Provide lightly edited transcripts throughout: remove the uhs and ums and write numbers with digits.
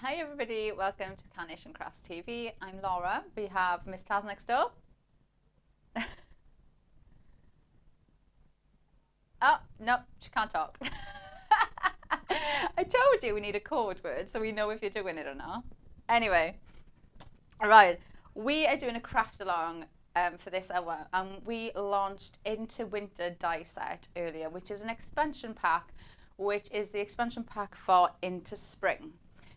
Hi everybody, welcome to Carnation Crafts TV. I'm Laura. We have Miss Taz next door. Oh, no, she can't talk. I told you we need a code word so we know if you're doing it or not. Anyway, all right, we are doing a craft along for this hour, and we launched Into Winter die set earlier, which is an expansion pack, which is the expansion pack for Into Spring.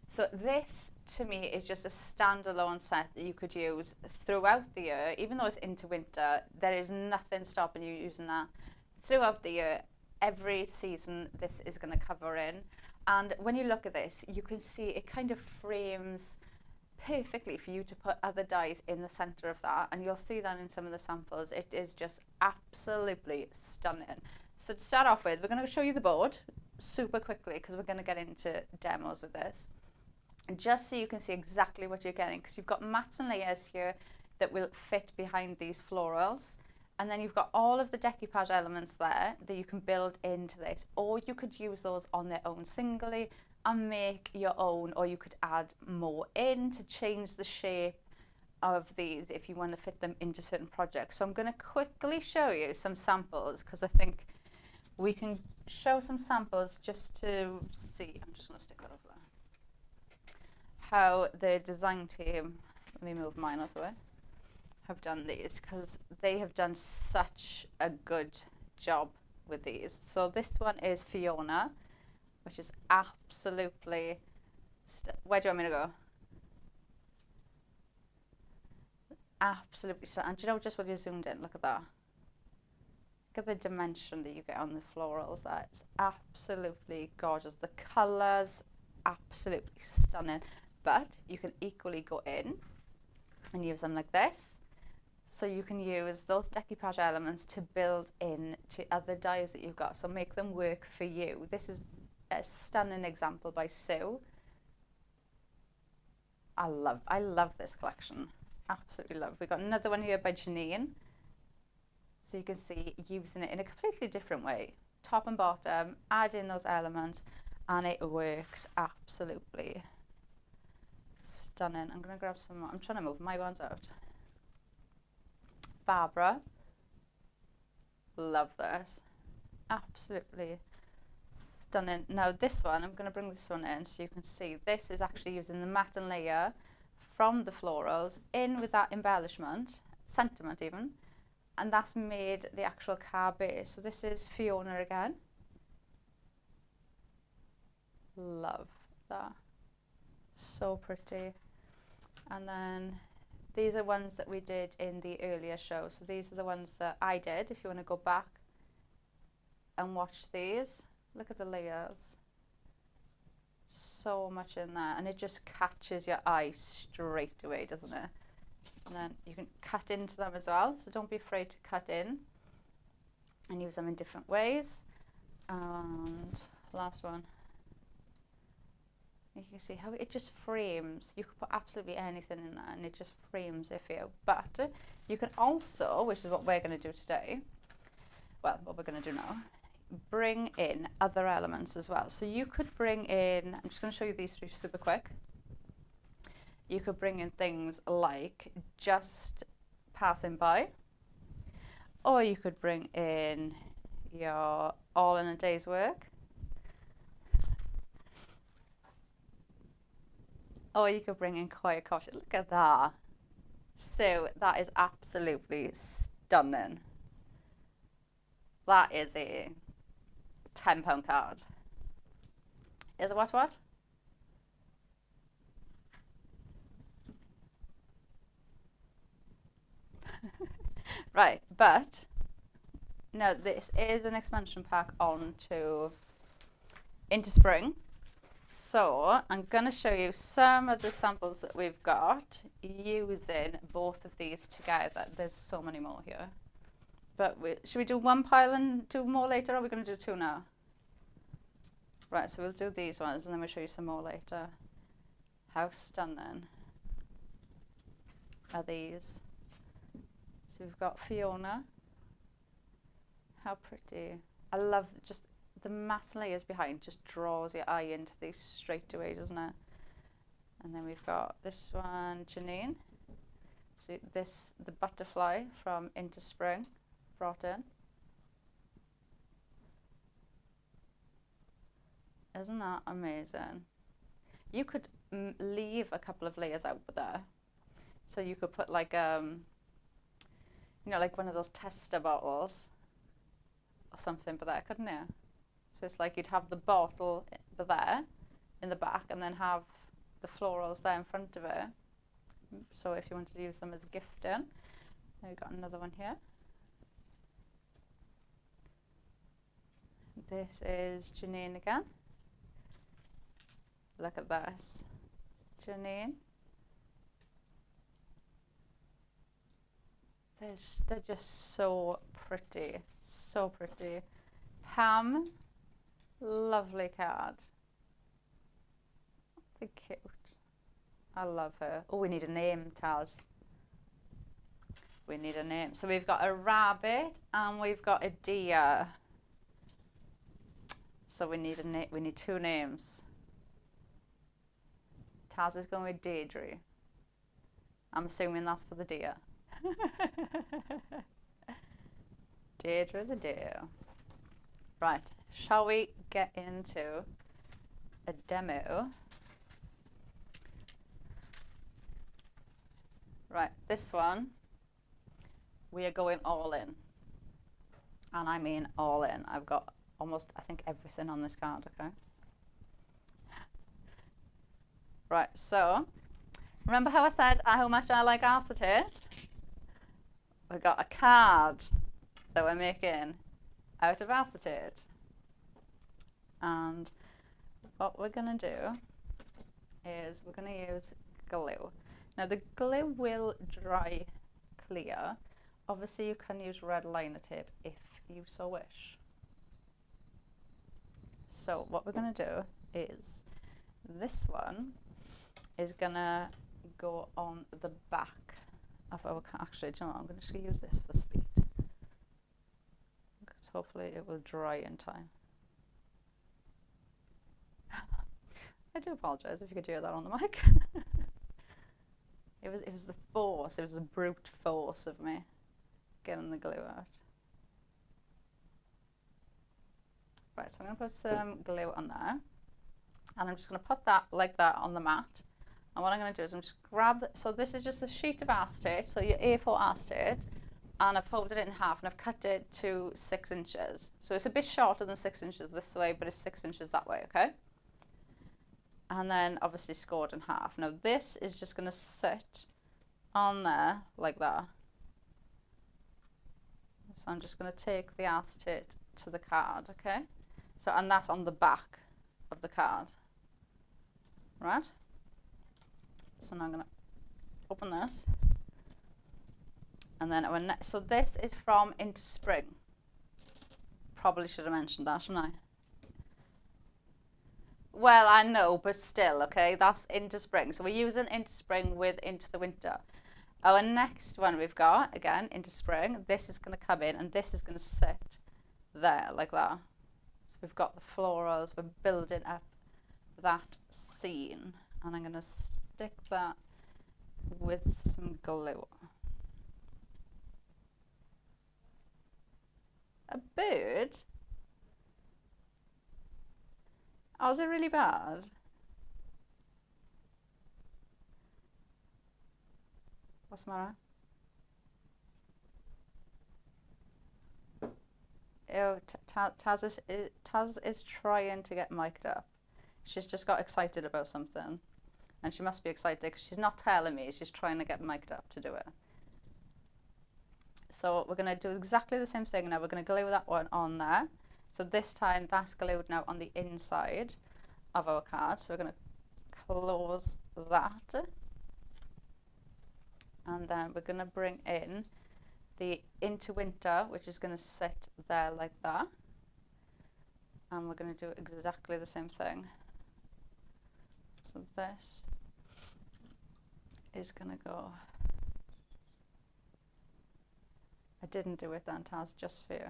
So this, to me, is just a standalone set that you could use throughout the year. Even though it's into winter, there is nothing stopping you using that throughout the year. Every season this is going to cover in. And when you look at this, you can see it kind of frames perfectly for you to put other dies in the center of that. And you'll see that in some of the samples. It is just absolutely stunning. So to start off with, we're going to show you the board super quickly because we're going to get into demos with this. Just so you can see exactly what you're getting, because you've got mats and layers here that will fit behind these florals, and then you've got all of the decoupage elements there that you can build into this, or you could use those on their own singly and make your own, or you could add more in to change the shape of these if you want to fit them into certain projects. So I'm going to quickly show you some samples because I think we can show some samples just to see. I'm just going to stick that over there. How the design team, let me move mine out of the way, have done these, because they have done such a good job with these. So this one is Fiona, which is absolutely, where do you want me to go? Absolutely, and do you know just when you zoomed in, look at that. Look at the dimension that you get on the florals. That's absolutely gorgeous. The colours, absolutely stunning. But you can equally go in and use them like this. So you can use those decoupage elements to build in to other dies that you've got. So make them work for you. This is a stunning example by Sue. I love this collection. Absolutely love. We've got another one here by Janine. So you can see using it in a completely different way. Top and bottom, add in those elements, and it works absolutely stunning. I'm going to grab some more. I'm trying to move my ones out. Barbara. Love this. Absolutely stunning. Now this one, I'm going to bring this one in so you can see. This is actually using the matte and layer from the florals in with that embellishment, sentiment even. And that's made the actual car base. So this is Fiona again. Love that. So pretty. And then these are ones that we did in the earlier show. So these are the ones that I did. If you want to go back and watch these, look at the layers. So much in there, and it just catches your eye straight away, doesn't it? And then you can cut into them as well, so don't be afraid to cut in and use them in different ways. And last one. You can see how it just frames. You could put absolutely anything in there and it just frames it for you. But you can also, which is what we're going to do today, well, what we're going to do now, bring in other elements as well. So you could bring in, I'm just going to show you these three super quick. You could bring in things like just passing by, or you could bring in your all in a day's work. Or you could bring in quiet caution. Look at that. So that is absolutely stunning. That is a £10 card. Is it what? Right, but no, this is an expansion pack into spring. So I'm going to show you some of the samples that we've got using both of these together. There's so many more here. But should we do one pile and do more later, or are we going to do two now? Right, so we'll do these ones and then we'll show you some more later. How stunning are these? So we've got Fiona. How pretty. I love just the matte layers behind, just draws your eye into these straight away, doesn't it? And then we've got this one, Janine. So this, the butterfly from Into Spring, brought in. Isn't that amazing? You could leave a couple of layers out there. So you could put like, you know, like one of those tester bottles or something but there, couldn't you? So it's like you'd have the bottle there in the back and then have the florals there in front of it. So if you wanted to use them as gifting, we've got another one here. This is Janine again. Look at this, Janine. They're just so pretty, so pretty. Pam, lovely card. They're cute. I love her. Oh, we need a name, Taz. We need a name. So we've got a rabbit and we've got a deer. So we need we need two names. Taz is going with Deirdre. I'm assuming that's for the deer. Deirdre the deer. Right, shall we get into a demo? Right, this one, we are going all in. And I mean all in. I've got almost, I think, everything on this card, okay? Right, so, remember how I said how much I like acetate? We've got a card that we're making out of acetate. And what we're going to do is we're going to use glue. Now the glue will dry clear. Obviously you can use red liner tape if you so wish. So what we're going to do is this one is going to go on the back of our card. Actually, do you know what? I'm going to just use this for speed. Because hopefully it will dry in time. I do apologise if you could hear that on the mic. It was the force, it was the brute force of me getting the glue out. Right, so I'm going to put some glue on there. And I'm just going to put that like that on the mat. And what I'm going to do is I'm just grab, so this is just a sheet of acetate, so your A4 acetate, and I've folded it in half and I've cut it to 6 inches. So it's a bit shorter than 6 inches this way, but it's 6 inches that way, okay? And then obviously scored in half. Now this is just going to sit on there like that. So I'm just going to take the acetate to the card, okay? So, and that's on the back of the card, right? So now I'm going to open this. And then, so this is from Into Spring. Probably should have mentioned that, shouldn't I? Well, I know, but still, okay, that's Into Spring. So we're using Into Spring with Into the Winter. Our next one we've got, again, Into Spring. This is going to come in and this is going to sit there like that. So we've got the florals, we're building up that scene. And I'm going to stick that with some glue. A bird? Oh, is it really bad? What's the matter? Oh, Taz is trying to get mic'd up. She's just got excited about something. And she must be excited because she's not telling me. She's trying to get mic'd up to do it. So we're going to do exactly the same thing now. We're going to glue that one on there. So this time that's glued now on the inside of our card. So we're going to close that. And then we're going to bring in the Into Winter, which is going to sit there like that. And we're going to do exactly the same thing. So this is going to go. I didn't do it then, Taz, just for you.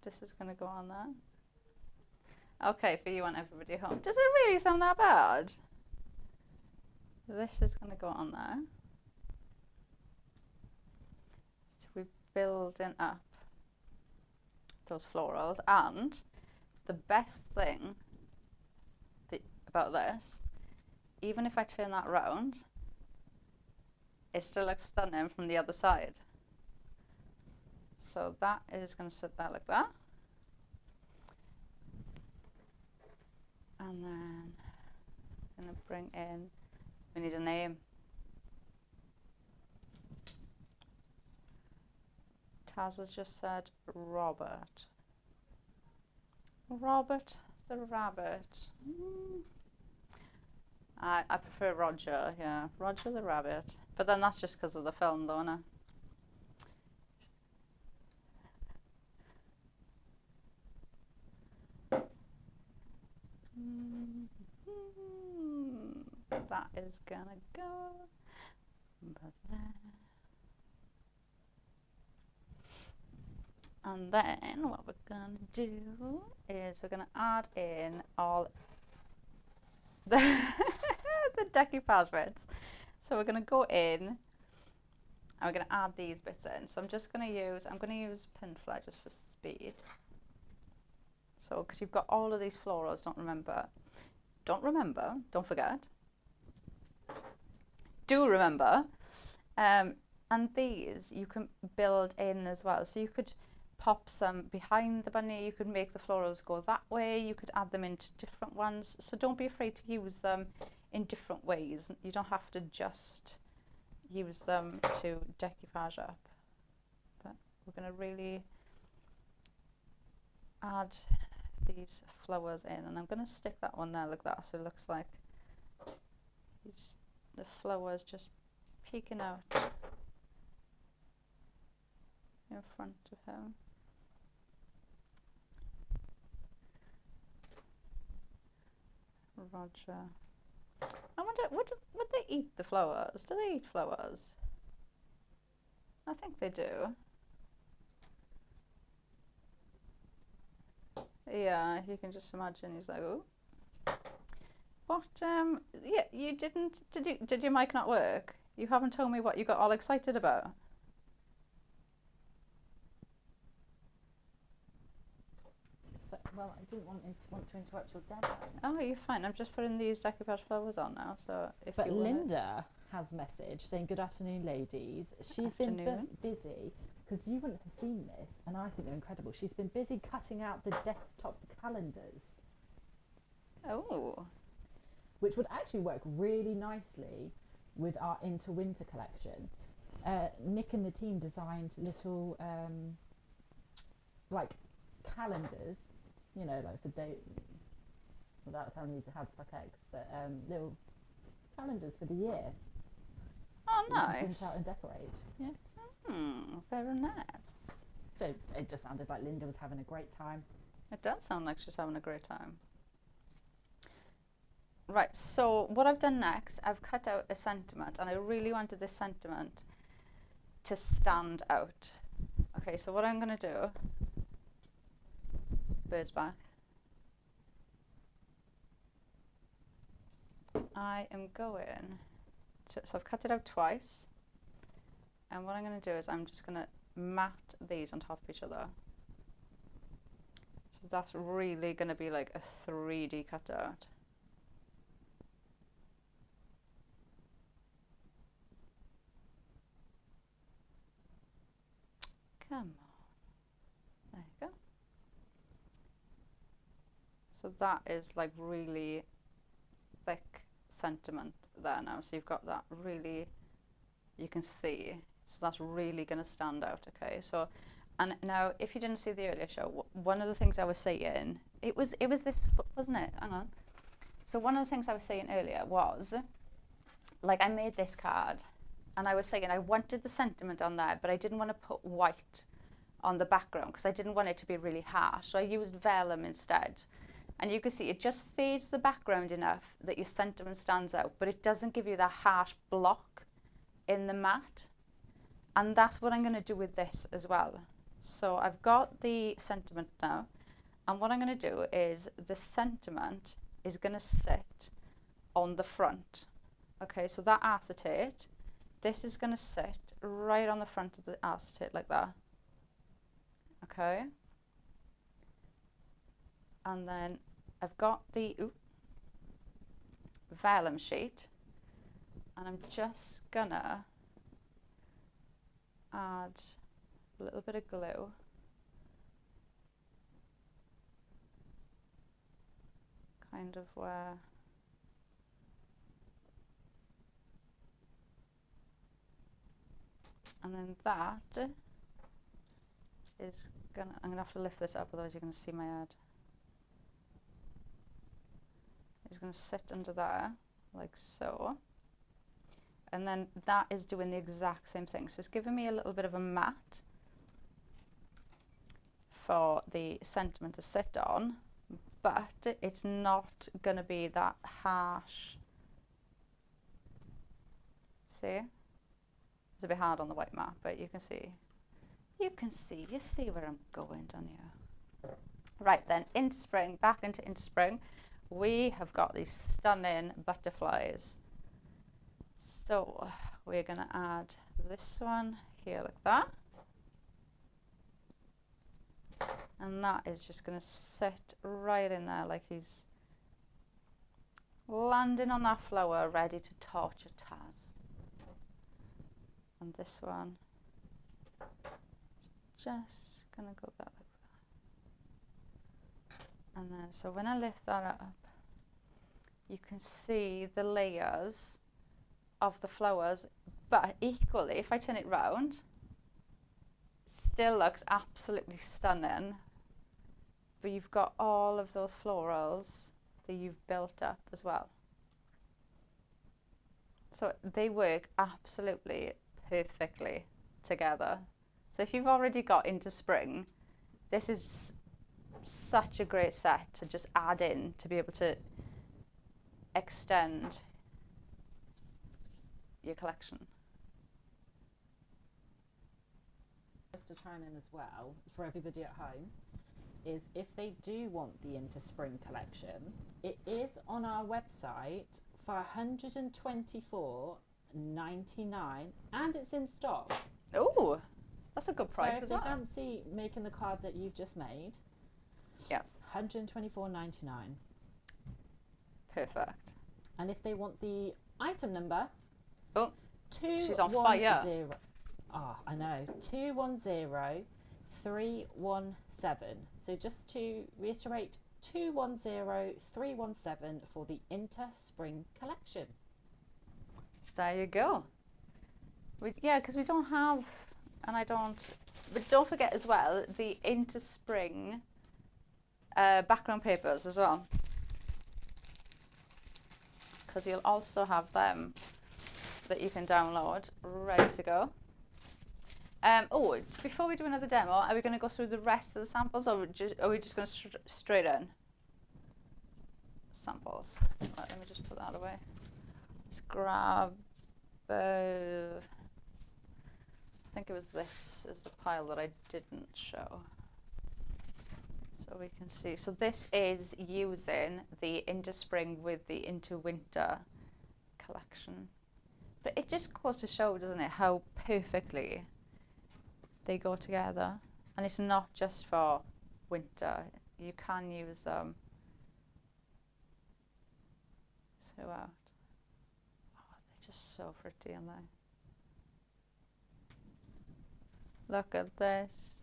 This is going to go on there. Okay, for you and everybody at home. Does it really sound that bad? This is going to go on there. So we're building up those florals, and the best thing about this, even if I turn that round, it still looks stunning from the other side. So that is going to sit there like that. And then I'm going to bring in, we need a name. Taz has just said Robert. Robert the rabbit. I prefer Roger, yeah. Roger the rabbit. But then that's just because of the film, though, isn't it? That is gonna go. But and then what we're gonna do is we're gonna add in all the decoupage bits. So we're gonna go in and we're gonna add these bits in. So I'm gonna use Pinfly just for speed. So because you've got all of these florals, don't forget. Do remember. And these you can build in as well. So you could pop some behind the bunny, you could make the florals go that way, you could add them into different ones. So don't be afraid to use them in different ways. You don't have to just use them to decoupage up. But we're going to really add these flowers in, and I'm going to stick that one there like that, so it looks like the flowers just peeking out in front of him. Roger. I wonder, would they eat the flowers? Do they eat flowers? I think they do. Yeah, you can just imagine he's like, oh. What, yeah, you didn't, did your mic not work? You haven't told me what you got all excited about. So, well, I didn't want to interrupt your demo. Oh, you're fine. I'm just putting these decoupage flowers on now, so if but you Linda has message saying, good afternoon, ladies. She's been busy, because you wouldn't have seen this, and I think they're incredible. She's been busy cutting out the desktop calendars. Oh. Which would actually work really nicely with our Winter collection. Nick and the team designed little, like, calendars, you know, like for day, without telling you how to suck eggs, but little calendars for the year. Oh, nice. Print out and decorate. Yeah. Very nice. So it just sounded like Linda was having a great time. It does sound like she's having a great time. Right, so what I've done next, I've cut out a sentiment, and I really wanted this sentiment to stand out. Okay, so what I'm going to do, bird's back, I am going to, so I've cut it out twice, and what I'm going to do is I'm just going to mat these on top of each other. So that's really going to be like a 3D cutout. Come on. There you go. So that is like really thick sentiment there now. So you've got that really, you can see. So that's really going to stand out, okay? So, and now if you didn't see the earlier show, one of the things I was saying, it was this, wasn't it? Hang on. So one of the things I was saying earlier was, like, I made this card, and I was saying I wanted the sentiment on there, but I didn't want to put white on the background because I didn't want it to be really harsh. So I used vellum instead. And you can see it just fades the background enough that your sentiment stands out, but it doesn't give you that harsh block in the mat. And that's what I'm going to do with this as well. So I've got the sentiment now, And what I'm going to do is the sentiment is going to sit on the front. Okay, so that acetate, this is going to sit right on the front of the acetate like that. Okay. And then I've got the vellum sheet, and I'm just going to add a little bit of glue. Kind of where and then that is gonna, I'm gonna have to lift this up, otherwise you're gonna see my head. It's gonna sit under there like so, and then that is doing the exact same thing. So it's giving me a little bit of a mat for the sentiment to sit on, but it's not going to be that harsh. See? It's a bit hard on the white mat, but you see where I'm going, don't you? Right then, into spring, back into spring, we have got these stunning butterflies. So we're going to add this one here like that. And that is just going to sit right in there like he's landing on that flower, ready to torture Taz. And this one is just going to go back like that. And then, so when I lift that up, you can see the layers of the flowers, but equally, if I turn it round, still looks absolutely stunning. But you've got all of those florals that you've built up as well. So they work absolutely perfectly together. So if you've already got into spring, this is such a great set to just add in to be able to extend your collection. Just to chime in as well, for everybody at home, is if they do want the Into Spring collection, it is on our website for $124.99 and it's in stock. Oh, that's a good price so as if well. you fancy making the card that you've just made, yes, $124.99. Perfect. And if they want the item number, she's on fire. I know, 210317. So just to reiterate, 210317 for the Inter Spring collection. There you go. Yeah, because we don't have, and I don't, but don't forget as well the Inter Spring background papers as well, because you'll also have them that you can download ready to go. Before we do another demo, are we going to go through the rest of the samples, or are we just going to straight in samples? Right, let me just put that away. Let's grab, I think it was this is the pile that I didn't show. So we can see, so this is using the Into Spring with the Into Winter collection. But it just goes to show, doesn't it, how perfectly they go together. And it's not just for winter. You can use them throughout. Oh, they're just so pretty, aren't they? Look at this.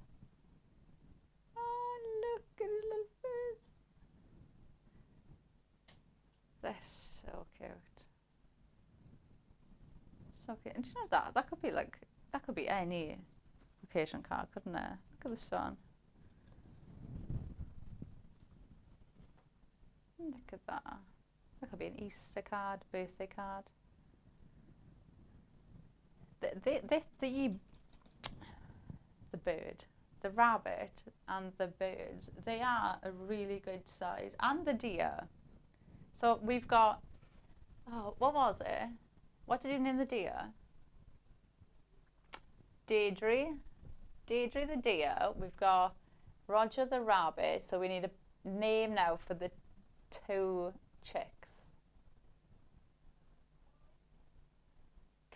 Oh, look at his little face. They're so cute. So cute. And do you know that? That could be like, that could be any occasion card, couldn't it? Look at the sun. Look at that. That could be an Easter card, birthday card. The bird, the rabbit and the birds, they are a really good size, and the deer. So we've got, what was it? What did you name the deer? Deirdre the deer. We've got Roger the rabbit. So we need a name now for the 2 chicks.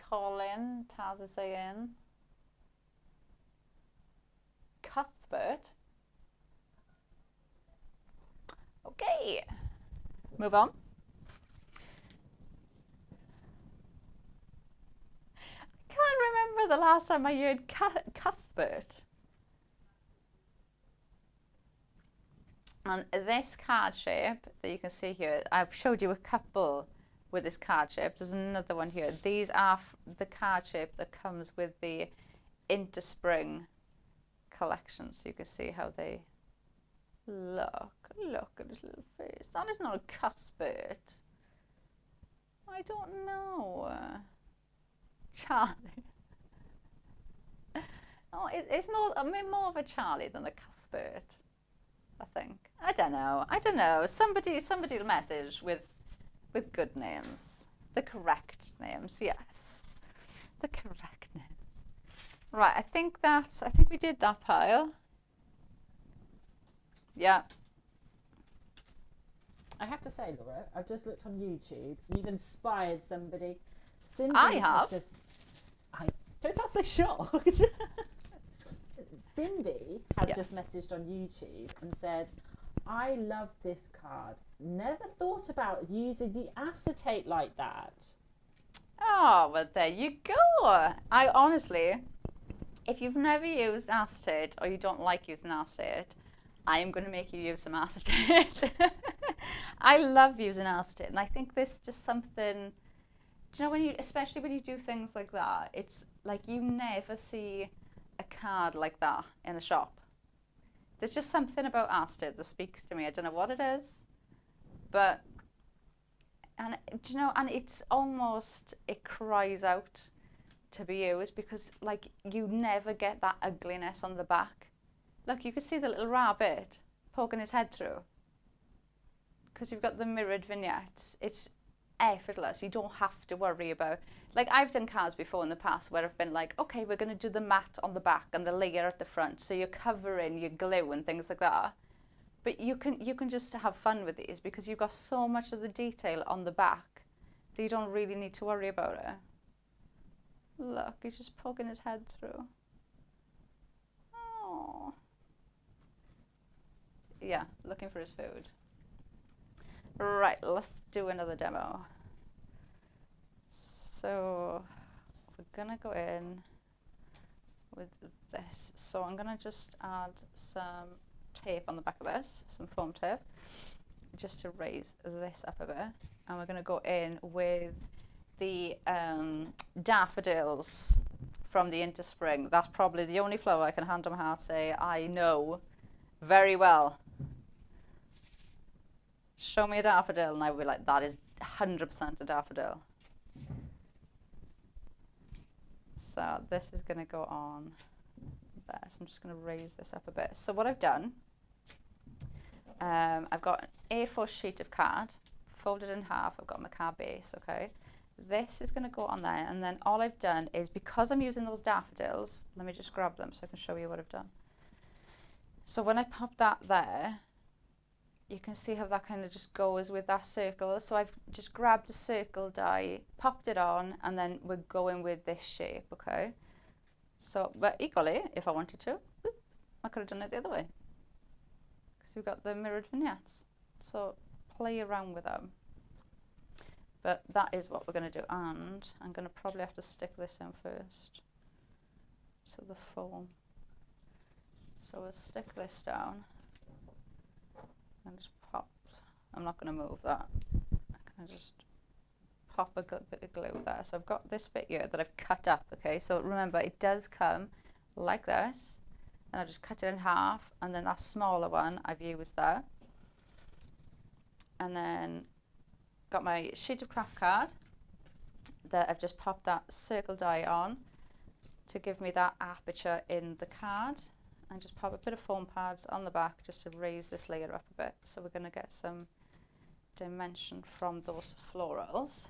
Colin, Taz is saying. Cuthbert. Okay. Move on. I can't remember the last time I heard Cuthbert. And this card shape that you can see here, I've showed you a couple with this card shape. There's another one here. These are the card shape that comes with the Interspring collection. So you can see how they look. Look at his little face. That is not a Cuthbert. I don't know. Charlie. Oh, it's not. I mean, more of a Charlie than a Cuthbert, I think. I don't know. I don't know. Somebody will message with good names. The correct names, yes. The correct names. Right, I think we did that pile. Yeah. I have to say, Laura, I've just looked on YouTube. You've inspired somebody. Cindy I have. Don't sound so shocked. Cindy has just messaged on YouTube and said, I love this card. Never thought about using the acetate like that. Oh, well, there you go. I honestly, if you've never used acetate or you don't like using acetate, I am going to make you use some acetate. I love using acetate, and I think this is just something, do you know, especially when you do things like that, it's like you never see a card like that in a shop. There's just something about acetate that speaks to me. I don't know what it is, but, and do you know, and it's almost, it cries out to be used, because like you never get that ugliness on the back. Look, you can see the little rabbit poking his head through, because you've got the mirrored vignettes. It's effortless. You don't have to worry about, like I've done cards before in the past where I've been like, okay, we're going to do the matte on the back and the layer at the front, so you're covering your glue and things like that. But you can just have fun with these, because you've got so much of the detail on the back that you don't really need to worry about it. Look, he's just poking his head through. Oh. Yeah, looking for his food. Right, let's do another demo. So we're gonna go in with this. So I'm gonna just add some tape on the back of this, some foam tape, just to raise this up a bit. And we're gonna go in with the daffodils from the Interspring. That's probably the only flower I can hand on my heart say I know very well. Show me a daffodil and I will be like, that is 100% a daffodil. So this is going to go on there. So I'm just going to raise this up a bit. So what I've done, I've got an A4 sheet of card, folded in half. I've got my card base, okay. This is going to go on there, and then all I've done is, because I'm using those daffodils, let me just grab them so I can show you what I've done. So when I pop that there, you can see how that kind of just goes with that circle. So I've just grabbed a circle die, popped it on, and then we're going with this shape, okay? So, but equally, if I wanted to, I could have done it the other way, because we've got the mirrored vignettes. So play around with them. But that is what we're going to do, and I'm going to probably have to stick this in first. So the foam. So we'll stick this down. And just pop. I'm not going to move that. I'm going to just pop a bit of glue there. So I've got this bit here that I've cut up, okay? So remember, it does come like this. And I've just cut it in half, and then that smaller one I've used there. And then got my sheet of craft card that I've just popped that circle die on to give me that aperture in the card, and just pop a bit of foam pads on the back just to raise this layer up a bit. So we're going to get some dimension from those florals.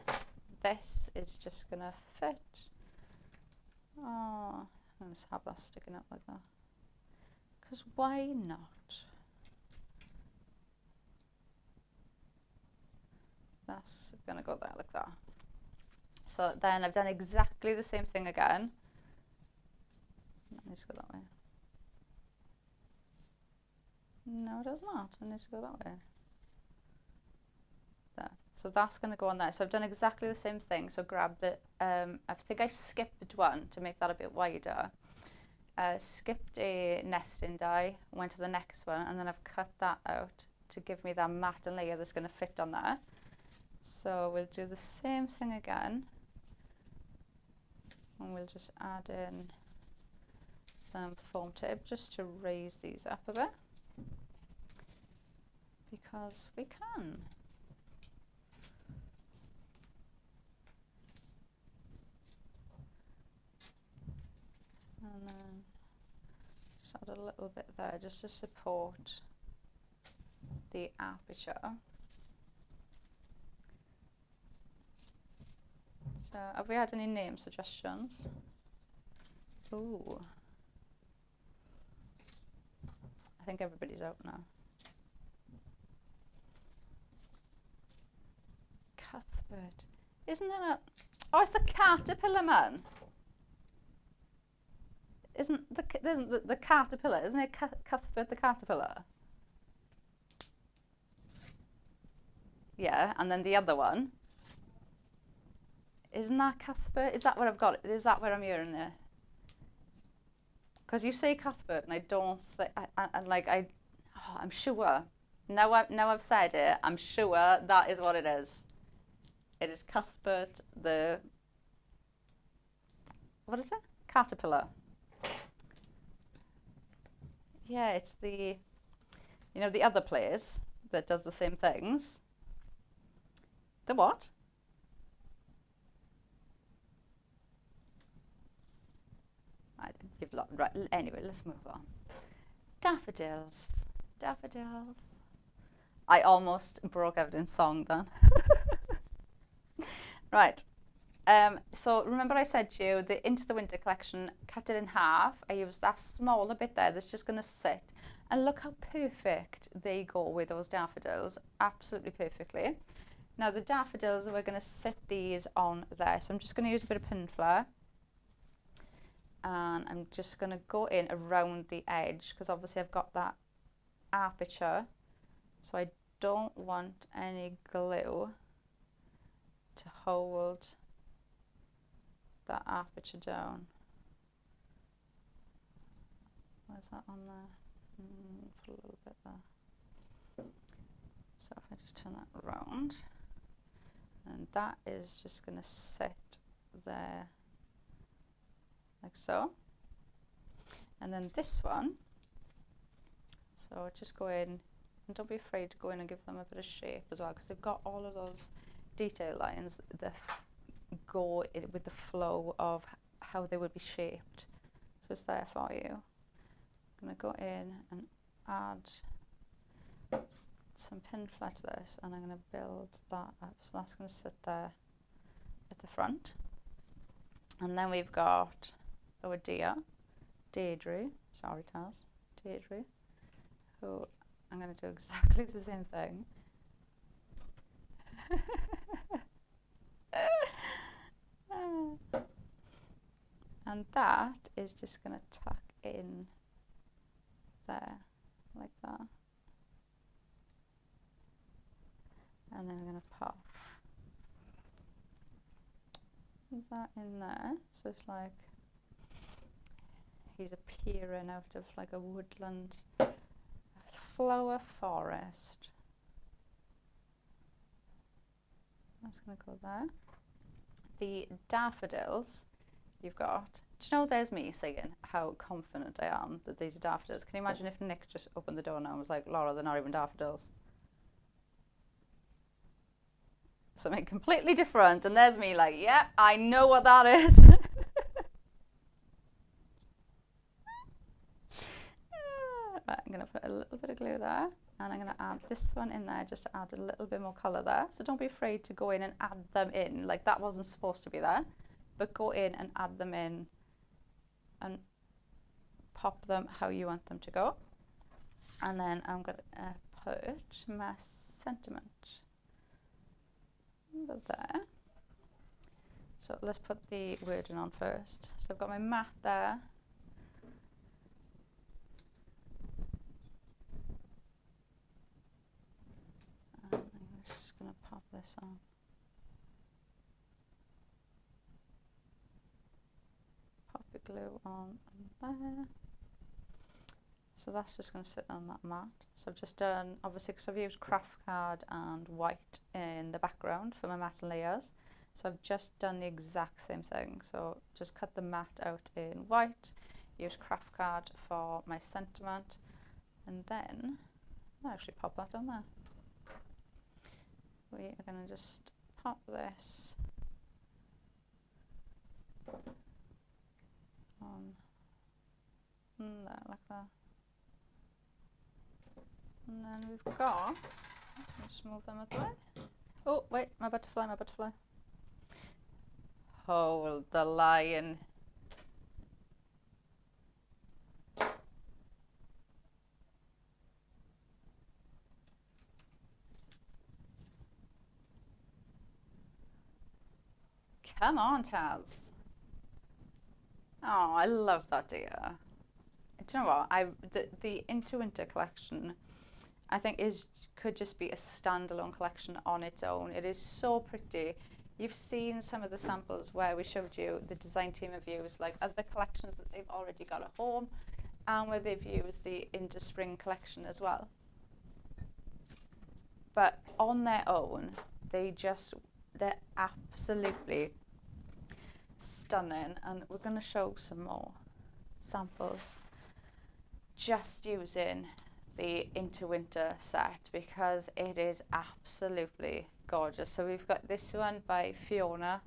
This is just going to fit. Oh, I'll just have that sticking up like that. because why not? That's gonna go there like that. So then I've done exactly the same thing again. Let me just go that way. No, it does not. I need to go that way. There. So that's going to go on there. So I've done exactly the same thing. So grab the, I think I skipped one to make that a bit wider. Skipped a nesting die, went to the next one, and then I've cut that out to give me that mat and layer that's going to fit on there. So we'll do the same thing again. And we'll just add in some foam tape just to raise these up a bit. Because we can. And then just add a little bit there just to support the aperture. So have we had any name suggestions? Ooh. I think everybody's out now. Cuthbert. Isn't there a... Oh, it's the caterpillar man. Isn't the caterpillar, isn't it Cuthbert the caterpillar? Yeah, and then the other one. Isn't that Cuthbert? Is that what I've got? Is that where I'm hearing it? Because you say Cuthbert, and I don't think, I'm sure. Now I've said it, I'm sure that is what it is. It is Cuthbert the, what is it? Caterpillar. Yeah, it's the, you know, the other place that does the same things. The what? I didn't give a lot. Right, anyway, let's move on. Daffodils. Daffodils. I almost broke out in song then. Right. So remember I said to you, the Into the Winter collection, cut it in half. I used that smaller bit there that's just going to sit. And look how perfect they go with those daffodils. Absolutely perfectly. Now the daffodils, we're going to sit these on there. So I'm just going to use a bit of pin flare. And I'm just going to go in around the edge because obviously I've got that aperture. So I don't want any glue to hold that aperture down. Where's that on there? Put a little bit there. So if I just turn that around, and that is just going to sit there like so. And then this one, so just go in, and don't be afraid to go in and give them a bit of shape as well, because they've got all of those detail lines that go with the flow of how they would be shaped. So it's there for you. I'm going to go in and add some pin flare to this, and I'm going to build that up. So that's going to sit there at the front. And then we've got our Deirdre, sorry Taz, Deirdre, who I'm going to do exactly the same thing. And that is just going to tuck in there like that, and then we're going to pop that in there, so it's like he's appearing out of like a woodland flower forest. That's going to go there. The daffodils you've got, do you know, there's me saying how confident I am that these are daffodils. Can you imagine if Nick just opened the door now and was like, Laura, they're not even daffodils? Something completely different, and there's me like, yeah, I know what that is. Right, I'm going to put a little bit of glue there, and I'm going to add this one in there just to add a little bit more colour there. So don't be afraid to go in and add them in. Like, that wasn't supposed to be there, but go in and add them in and pop them how you want them to go. And then I'm going to put my sentiment over there. So let's put the wording on first. So I've got my mat there. And I'm just going to pop this on. Pop the glue on there. So that's just going to sit on that mat. So I've just done, obviously, because I've used craft card and white in the background for my mat and layers. So I've just done the exact same thing. So just cut the mat out in white, use craft card for my sentiment, and then I'll actually pop that on there. We are going to just pop this on there like that. And then we've got, just move them out the way. Oh, wait, my butterfly, my butterfly. Hold the line. Come on, Chaz. Oh, I love that deer. Do you know what? The Into Winter collection, I think could just be a standalone collection on its own. It is so pretty. You've seen some of the samples where we showed you the design team have used like other collections that they've already got at home, and where they've used the Into Spring collection as well. But on their own, they're absolutely stunning. And we're going to show some more samples just using the Into Winter set because it is absolutely gorgeous. So we've got this one by Fiona.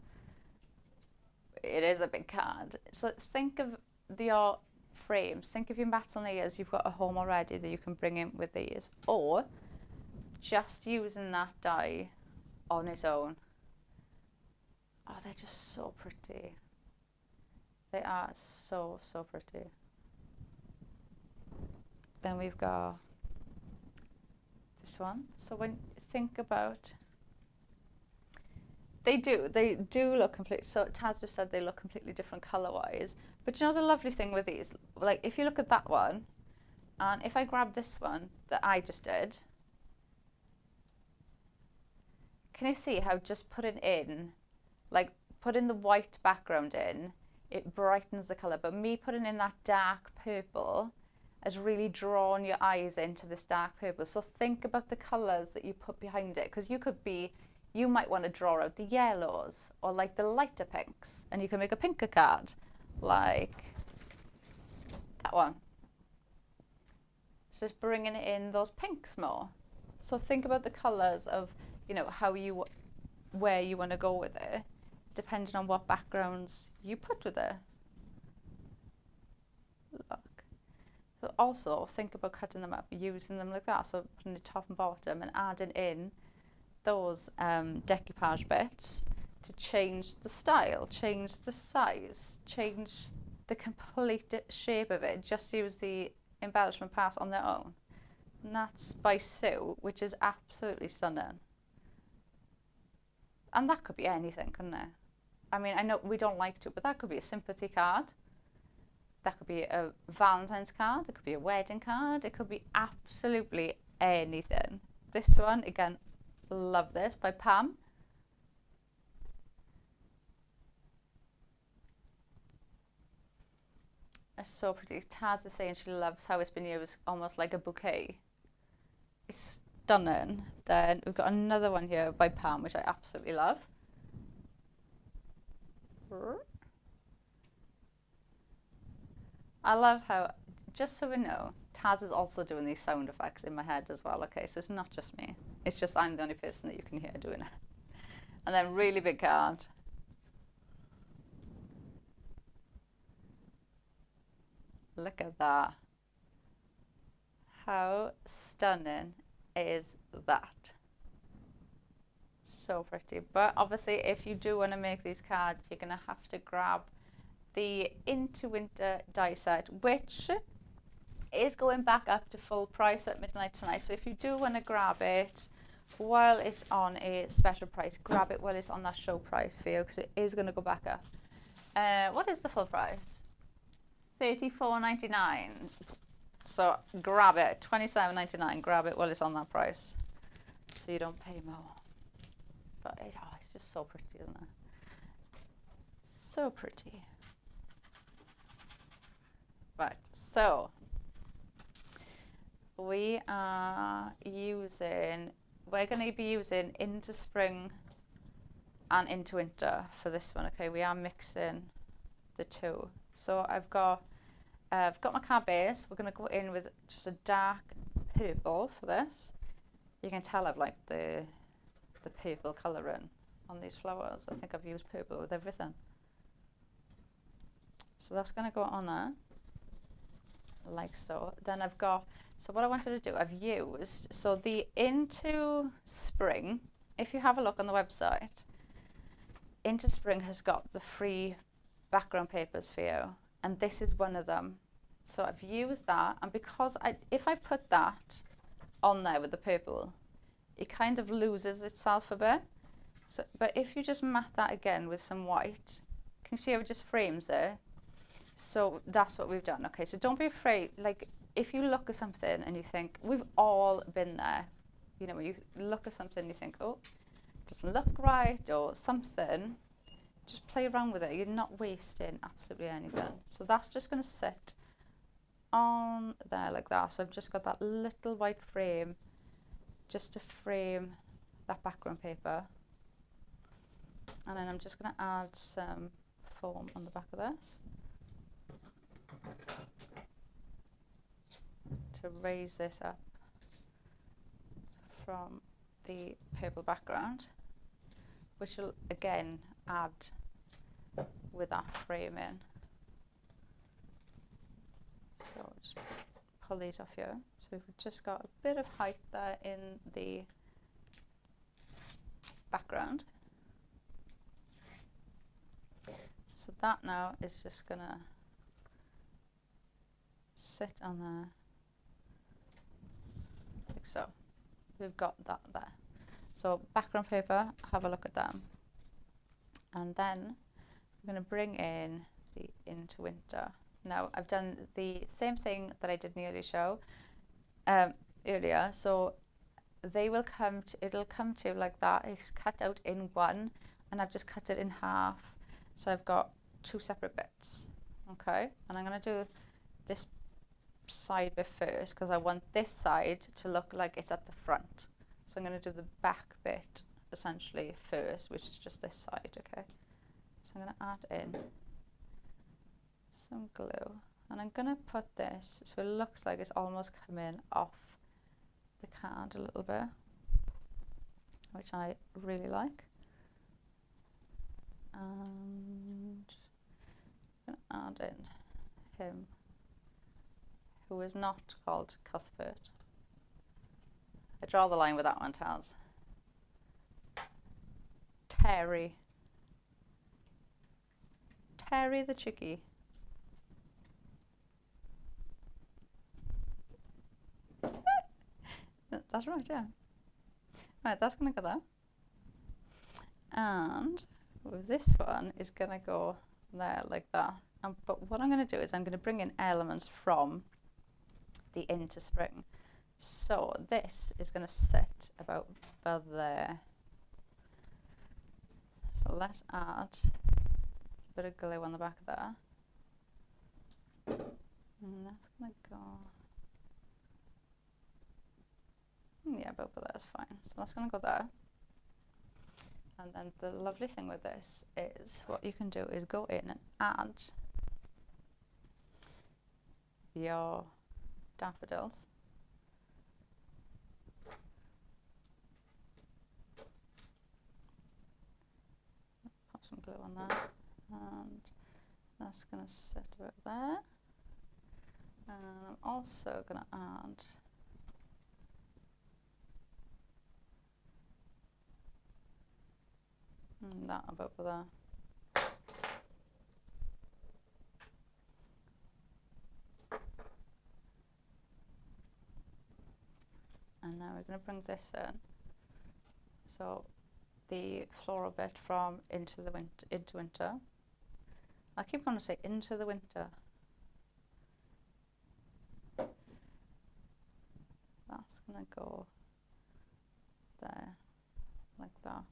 It is a big card. So think of your frames, think of your mats and layers you've got at home already that you can bring in with these, or just using that die on its own. Oh, they're just so pretty. They are so, so pretty. Then we've got this one. So when you think about, they do look completely, so Taz just said they look completely different colour-wise. But you know the lovely thing with these, like if you look at that one, and if I grab this one that I just did, can you see how just putting the white background in, it brightens the colour, but me putting in that dark purple has really drawn your eyes into this dark purple. So think about the colours that you put behind it, because you might want to draw out the yellows or like the lighter pinks, and you can make a pinker card like that one. So just bringing in those pinks more. So think about the colours of, you know, where you want to go with it, depending on what backgrounds you put with it. Look. So also think about cutting them up, using them like that. So putting the top and bottom and adding in those decoupage bits to change the style, change the size, change the complete shape of it. Just use the embellishment parts on their own. And that's by Sue, which is absolutely stunning. And that could be anything, couldn't it? I mean, I know we don't like to, but that could be a sympathy card. That could be a Valentine's card. It could be a wedding card. It could be absolutely anything. This one, again, love this, by Pam. It's so pretty. Taz is saying she loves how it's been used almost like a bouquet. It's stunning. Then we've got another one here by Pam, which I absolutely love. I love how, just so we know, Taz is also doing these sound effects in my head as well. Okay, so it's not just me. It's just I'm the only person that you can hear doing it. And then really big card. Look at that. How stunning is that? So pretty. But obviously if you do want to make these cards, you're going to have to grab the Into Winter die set, which is going back up to full price at midnight tonight. So if you do want to grab it while it's on a special price, grab it while it's on that show price for you, because it is going to go back up. What is the full price? $34.99. So grab it, $27.99. Grab it while it's on that price, so you don't pay more. But it's just so pretty, isn't it? So pretty. Right, so we're going to be using Into Spring and Into Winter for this one. Okay, we are mixing the two. So I've got my card base. We're going to go in with just a dark purple for this. You can tell I've liked the purple colouring on these flowers. I think I've used purple with everything. So that's going to go on there, like so. Then I've got, so what I wanted to do, I've used, so the Into Spring, if you have a look on the website, Into Spring has got the free background papers for you, and this is one of them. So I've used that, and because if I put that on there with the purple, it kind of loses itself a bit. So, but if you just matte that again with some white, can you see how it just frames it? So that's what we've done. Okay, so don't be afraid. Like, if you look at something and you think, we've all been there, you know, when you look at something and you think, oh, it doesn't look right or something, just play around with it. You're not wasting absolutely anything. So that's just going to sit on there like that. So I've just got that little white frame just to frame that background paper. And then I'm just going to add some foam on the back of this to raise this up from the purple background, which will again add with that framing. So just pull these off here. So we've just got a bit of height there in the background. So that now is just gonna sit on there like so. We've got that there. So background paper, have a look at them. And then I'm going to bring in the Into Winter. Now I've done the same thing that I did in the earlier show earlier. So they will come to, it'll come to like that. It's cut out in one, and I've just cut it in half. So I've got two separate bits. Okay, and I'm going to do this side bit first because I want this side to look like it's at the front. So I'm going to do the back bit essentially first, which is just this side. Okay, so I'm going to add in some glue, and I'm going to put this so it looks like it's almost coming off the card a little bit, which I really like. And I'm going to add in him, who is not called Cuthbert. I draw the line with that one, Taz. Terry. Terry the chickie. That's right, yeah. Right, that's going to go there. And this one is going to go there like that. But what I'm going to do is I'm going to bring in elements from the Into Spring. So this is going to sit about there. So let's add a bit of glue on the back of there. And that's going to go, yeah, about there is fine. So that's going to go there. And then the lovely thing with this is what you can do is go in and add your daffodils. Pop some glue on that, and that's going to sit about there. And I'm also going to add that about there. now we're going to bring this in. So the floral bit from into winter. I keep going to say into the winter. That's going to go there, like that.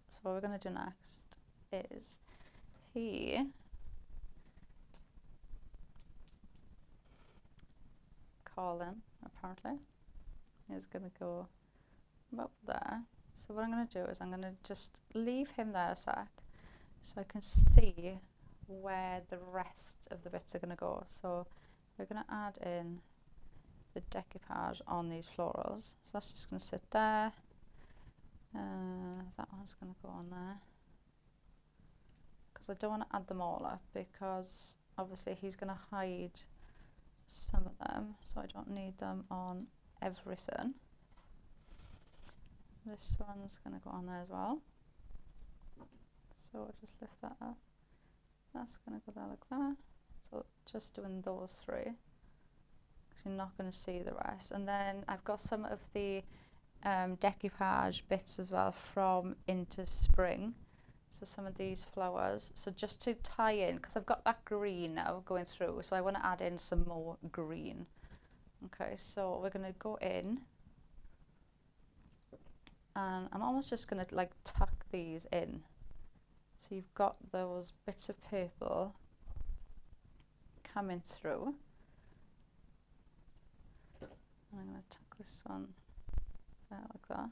So what we're going to do next is Colin, apparently, is going to go about there. So what I'm going to do is I'm going to just leave him there a sec so I can see where the rest of the bits are going to go. So we're going to add in the decoupage on these florals. So that's just going to sit there. That one's going to go on there. Because I don't want to add them all up, because obviously he's going to hide some of them, so I don't need them on everything. This one's going to go on there as well. So I'll just lift that up. That's going to go there like that. So just doing those three, because you're not going to see the rest. And then I've got some of the decoupage bits as well from Into Spring. So some of these flowers. So just to tie in, because I've got that green now going through, so I want to add in some more green. Okay, so we're going to go in. And I'm almost just going to like tuck these in. So you've got those bits of purple coming through. And I'm going to tuck this one there like that.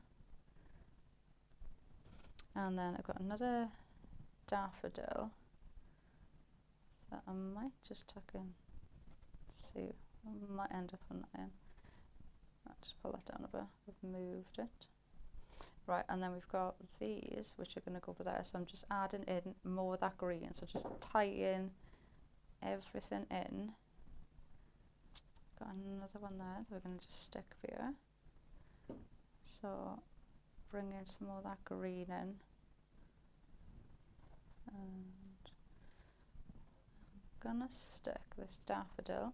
And then I've got another daffodil that I might just tuck in. See, I might end up on that in. I'll just pull that down a bit. We've moved it. Right, and then we've got these, which are going to go over there. So I'm just adding in more of that green. So just tying everything in. Got another one there that we're going to just stick here. So bring in some more of that green in. And I'm going to stick this daffodil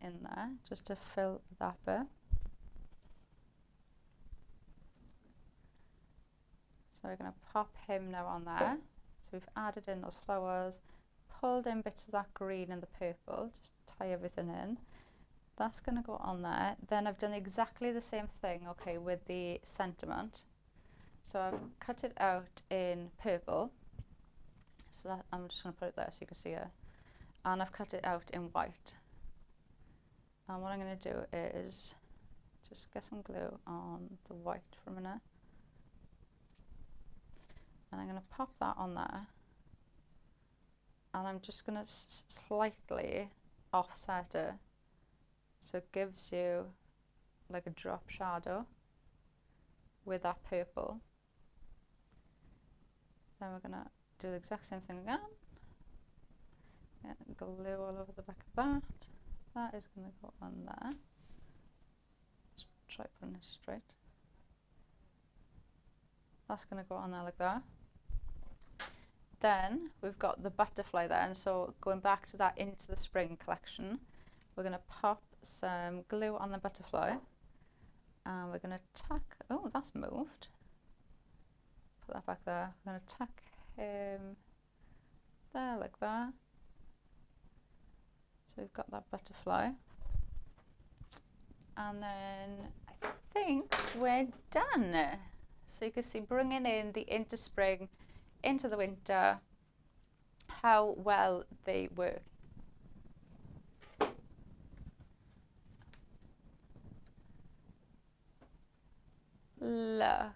in there just to fill that bit. So we're going to pop him now on there. So we've added in those flowers, pulled in bits of that green and the purple, just tie everything in. That's going to go on there. Then I've done exactly the same thing, okay, with the sentiment. So I've cut it out in purple. So that, I'm just going to put it there so you can see it. And I've cut it out in white. And what I'm going to do is just get some glue on the white for a minute. And I'm going to pop that on there. And I'm just going to slightly offset it. So it gives you like a drop shadow with that purple. Then we're going to do the exact same thing again. Get glue all over the back of that. That is going to go on there. Just try putting it straight. That's going to go on there like that. Then we've got the butterfly there, and so going back to that Into the Spring collection, we're going to pop some glue on the butterfly, and we're going to tuck, oh, that's moved. Put that back there. We're going to tuck him there like that. So we've got that butterfly. And then I think we're done. So you can see bringing in the Into Spring, Into the Winter, how well they work. Look.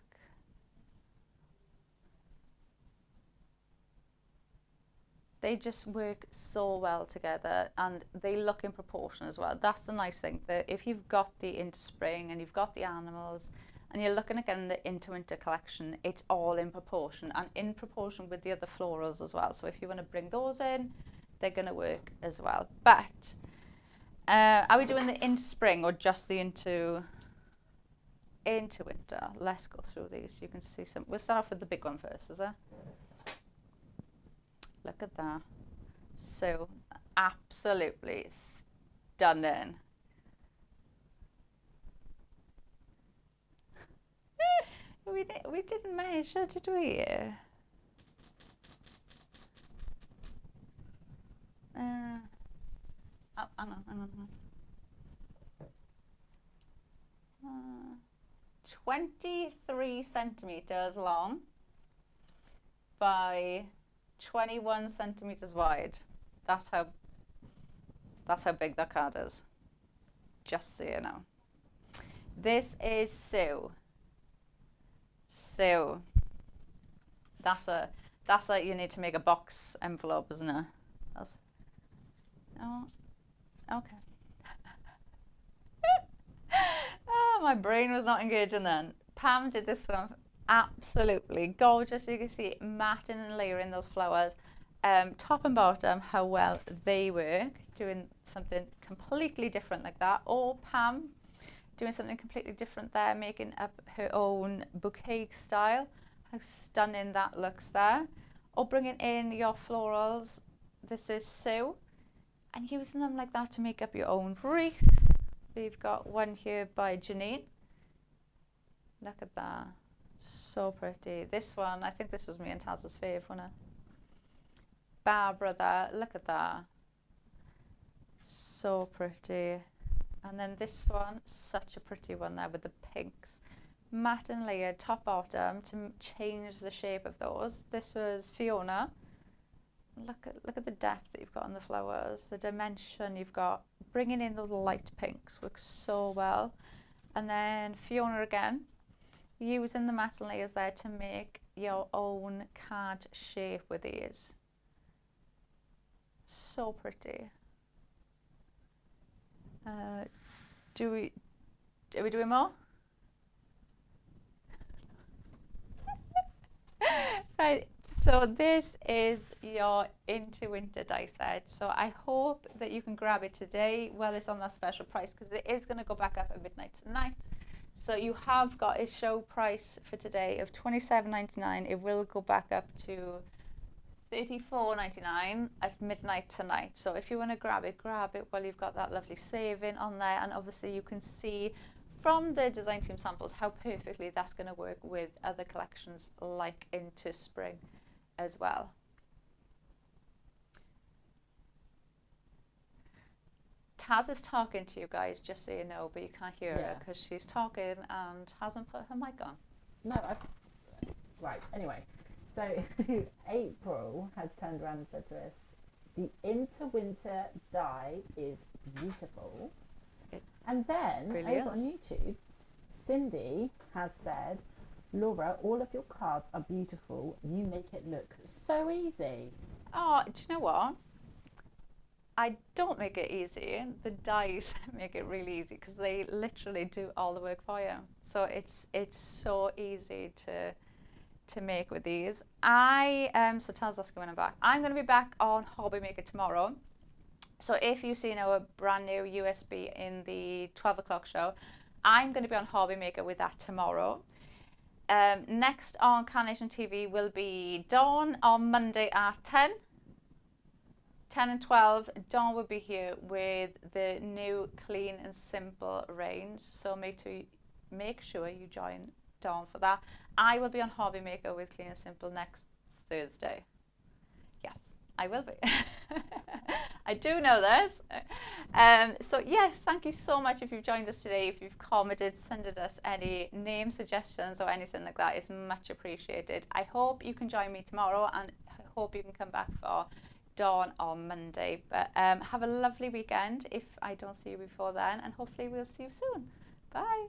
They just work so well together, and they look in proportion as well. That's the nice thing, that if you've got the Into Spring and you've got the animals and you're looking at getting the Into Winter collection, it's all in proportion, and in proportion with the other florals as well. So if you want to bring those in, they're going to work as well. But are we doing the Into Spring or just the Into Winter? Let's go through these so you can see some. We'll start off with the big one first, is it? Look at that. So absolutely stunning. We didn't measure, did we? Oh, hang on. 23 centimeters long by 21 centimeters wide. That's how big that card is. Just so you know. This is Sue. Sue. That's a you need to make a box envelope, isn't it? That's, oh, okay. Oh, my brain was not engaging then. Pam did this one absolutely gorgeous. You can see matting and layering those flowers, top and bottom, how well they work, doing something completely different like that. Or Pam doing something completely different there, making up her own bouquet style. How stunning that looks there. Or bringing in your florals. This is Sue, and using them like that to make up your own wreath. We've got one here by Janine. Look at that. So pretty. This one, I think this was me and Taz's fave, wasn't it? Barbara there. Look at that. So pretty. And then this one, such a pretty one there with the pinks. Matte and layered, top bottom, to change the shape of those. This was Fiona. Look at the depth that you've got on the flowers, the dimension you've got. Bringing in those light pinks works so well. And then Fiona again, using the matte layers there to make your own card shape with these. So pretty. Are we doing more? Right. So this is your Into Winter die set. So I hope that you can grab it today while it's on that special price, because it is going to go back up at midnight tonight. So you have got a show price for today of $27.99. It will go back up to $34.99 at midnight tonight. So if you want to grab it while you've got that lovely saving on there. And obviously you can see from the design team samples how perfectly that's going to work with other collections like Into Spring as well. Taz is talking to you guys, just so you know, but you can't hear her because she's talking and hasn't put her mic on. No, right, anyway. So April has turned around and said to us, the Into Winter die is beautiful. And then really over on YouTube, Cindy has said, Laura, all of your cards are beautiful. You make it look so easy. Oh, do you know what? I don't make it easy. The dies make it really easy because they literally do all the work for you. So it's so easy to make with these. So Taz asking when I'm back. I'm going to be back on Hobby Maker tomorrow. So if you see our brand new USB in the 12 o'clock show, I'm going to be on Hobby Maker with that tomorrow. Next on Carnation TV will be Dawn on Monday at 10 and 12. Dawn will be here with the new Clean and Simple range. So make sure you join Dawn for that. I will be on Hobby Maker with Clean and Simple next Thursday. Yes, I will be. I do know this. So yes, thank you so much if you've joined us today. If you've commented, send us any name suggestions or anything like that. It's much appreciated. I hope you can join me tomorrow, and I hope you can come back for Dawn on Monday. But have a lovely weekend if I don't see you before then, and hopefully we'll see you soon. Bye.